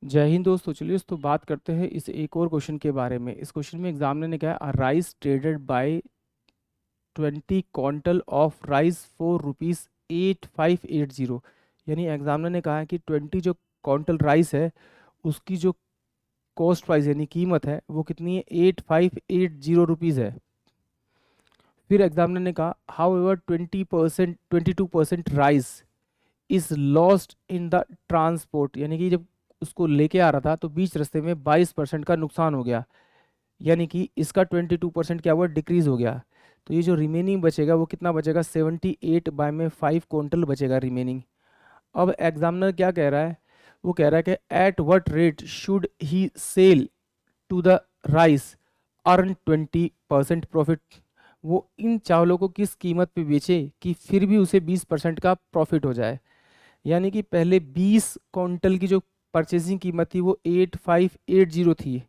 जय हिंद दोस्तों। चलिए तो बात करते हैं इस एक और क्वेश्चन के बारे में। इस क्वेश्चन में एग्जामिनर ने कहा rice traded by 20 quintal of rice for ₹8580। यानी एग्जामिनर ने कहा है कि 20 जो क्विंटल राइस है उसकी जो कॉस्ट प्राइस यानी कीमत है वो कितनी है, ₹8580 है। फिर एग्जामिनर ने कहा how ever 22% rice is lost in the transport, यानी कि जब उसको लेके आ रहा था तो बीच रास्ते में 22% का नुकसान हो गया, यानी कि इसका 22% क्या हुआ, डिक्रीज हो गया। तो ये जो रिमेनिंग बचेगा वो कितना बचेगा, 78 बाय में 5 क्विंटल बचेगा रिमेनिंग। अब एग्जामिनर क्या कह रहा है, वो कह रहा है कि at what rate should he sell to the rice earn 20% profit. वो इन चावलों को किस कीमत पे बेचे कि फिर भी उसे 20% का प्रॉफिट हो जाए। यानी कि पहले 20 क्विंटल की जो परचेजिंग कीमत थी वो 8580 थी।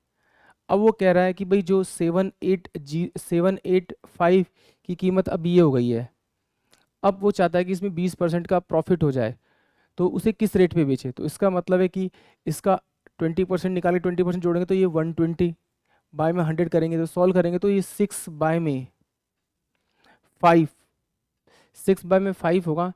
अब वो कह रहा है कि भाई जो 785 की कीमत अब ये हो गई है। अब वो चाहता है कि इसमें 20% का प्रॉफिट हो जाए, तो उसे किस रेट पे बेचे। तो इसका मतलब है कि इसका 20% निकाले, 20% जोड़ेंगे तो ये 120 बाय में 100 करेंगे तो सॉल्व करेंगे तो ये 6 बाय में 5, 6 बाय में 5 होगा।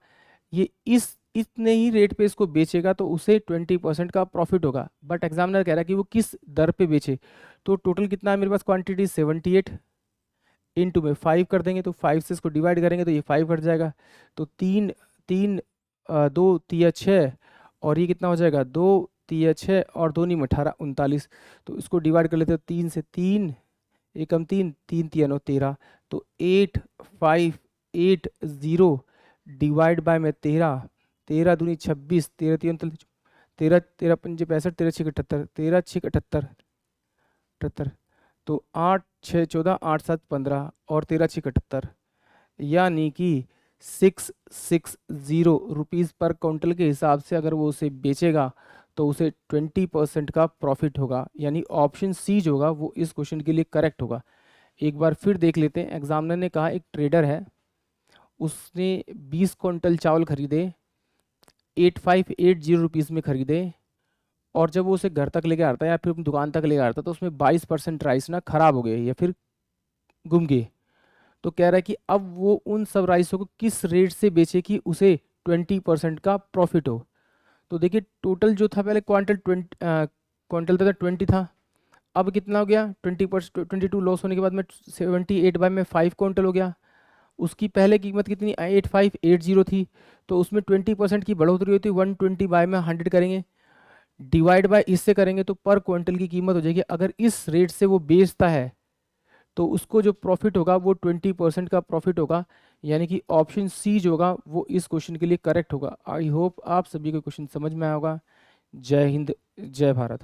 ये इस इतने ही रेट पे इसको बेचेगा तो उसे 20% का प्रॉफिट होगा। बट एग्जामिनर कह रहा है कि वो किस दर पे बेचे। तो टोटल कितना है मेरे पास, क्वांटिटी 78 इंटू में 5 कर देंगे तो 5 से इसको डिवाइड करेंगे तो ये 5 कट जाएगा। तो 3 3 2 तिया 6 और ये कितना हो जाएगा, 2 तिया 6 और 2 नहीं 18 39। तो इसको डिवाइड कर लेते हो 3 से, 3 एकम 3 3 तिया 9 13। तो 8580 डिवाइड बाय में 13, 13 दूनी 26, 13 तीन 13, 13 पंजे 65, 13 छः 78, 13 छः 78 78। तो 8 6 14, 8 7 15 और 13 छः 78, यानी कि 660 रुपीज़ पर क्विंटल के हिसाब से अगर वो उसे बेचेगा तो उसे 20% का प्रॉफिट होगा। यानी ऑप्शन सी जो होगा वो इस क्वेश्चन के लिए करेक्ट होगा। एक बार फिर देख लेते हैं। एग्जामिनर ने कहा एक ट्रेडर है, उसने 20 क्विंटल चावल खरीदे, 8580 रुपीज़ में खरीदे, और जब वो उसे घर तक लेके आता है या फिर अपनी दुकान तक लेके आता है तो उसमें 22% राइस ना खराब हो गए या फिर गुम गए। तो कह रहा है कि अब वो उन सब राइसों को किस रेट से बेचे कि उसे 20% का प्रॉफिट हो। तो देखिए टोटल जो था, पहले क्वांटल था 20 था, अब कितना हो गया 20%, 22 लॉस होने के बाद में 78 बाय में 5 क्विंटल हो गया। उसकी पहले कीमत कितनी 8580 थी, तो उसमें 20% की बढ़ोतरी होती है, 120 बाय में 100 करेंगे, डिवाइड बाय इससे करेंगे तो पर क्विंटल की कीमत हो जाएगी। अगर इस रेट से वो बेचता है तो उसको जो प्रॉफिट होगा वो 20% का प्रॉफिट होगा। यानी कि ऑप्शन सी जो होगा वो इस क्वेश्चन के लिए करेक्ट होगा। आई होप आप सभी को क्वेश्चन समझ में आया होगा। जय हिंद, जय भारत।